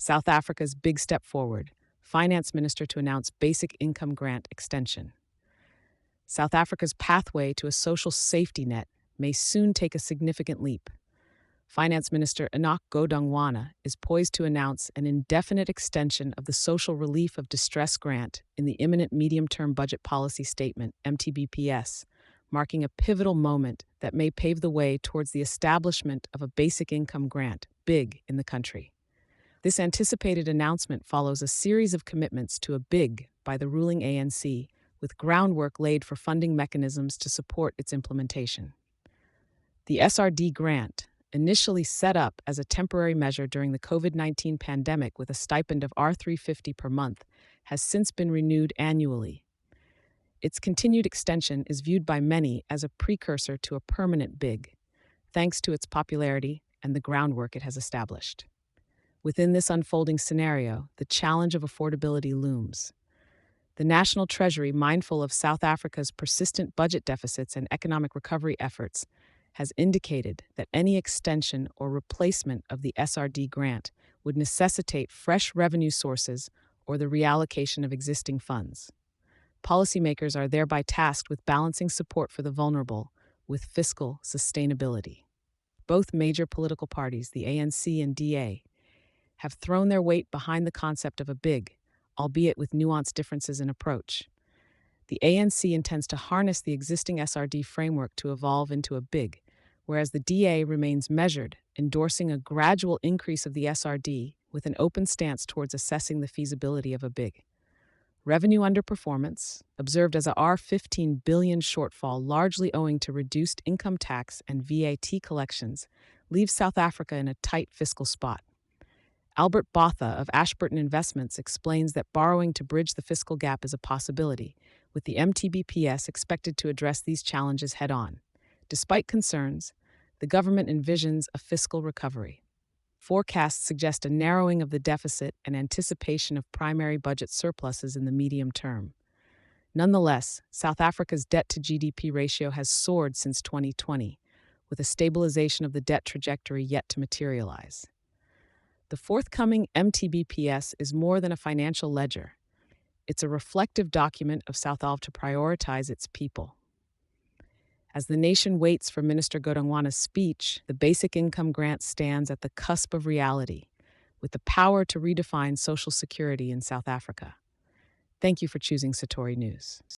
South Africa's big step forward. Finance Minister to announce basic income grant extension. South Africa's pathway to a social safety net may soon take a significant leap. Finance Minister Godongwana is poised to announce an indefinite extension of the Social Relief of Distress Grant in the imminent medium-term budget policy statement, MTBPS, marking a pivotal moment that may pave the way towards the establishment of a basic income grant, big in the country. This anticipated announcement follows a series of commitments to a big by the ruling ANC, with groundwork laid for funding mechanisms to support its implementation. The SRD grant, initially set up as a temporary measure during the COVID-19 pandemic with a stipend of R350 per month, has since been renewed annually. Its continued extension is viewed by many as a precursor to a permanent big, thanks to its popularity and the groundwork it has established. Within this unfolding scenario, the challenge of affordability looms. The National Treasury, mindful of South Africa's persistent budget deficits and economic recovery efforts, has indicated that any extension or replacement of the SRD grant would necessitate fresh revenue sources or the reallocation of existing funds. Policymakers are thereby tasked with balancing support for the vulnerable with fiscal sustainability. Both major political parties, the ANC and DA, have thrown their weight behind the concept of a big, albeit with nuanced differences in approach. The ANC intends to harness the existing SRD framework to evolve into a big, whereas the DA remains measured, endorsing a gradual increase of the SRD with an open stance towards assessing the feasibility of a big. Revenue underperformance, observed as a R15 billion shortfall largely owing to reduced income tax and VAT collections, leaves South Africa in a tight fiscal spot. Albert Botha of Ashburton Investments explains that borrowing to bridge the fiscal gap is a possibility, with the MTBPS expected to address these challenges head-on. Despite concerns, the government envisions a fiscal recovery. Forecasts suggest a narrowing of the deficit and anticipation of primary budget surpluses in the medium term. Nonetheless, South Africa's debt-to-GDP ratio has soared since 2020, with a stabilization of the debt trajectory yet to materialize. The forthcoming MTBPS is more than a financial ledger. It's a reflective document of South Africa to prioritize its people. As the nation waits for Minister Godongwana's speech, the basic income grant stands at the cusp of reality, with the power to redefine social security in South Africa. Thank you for choosing Satori News.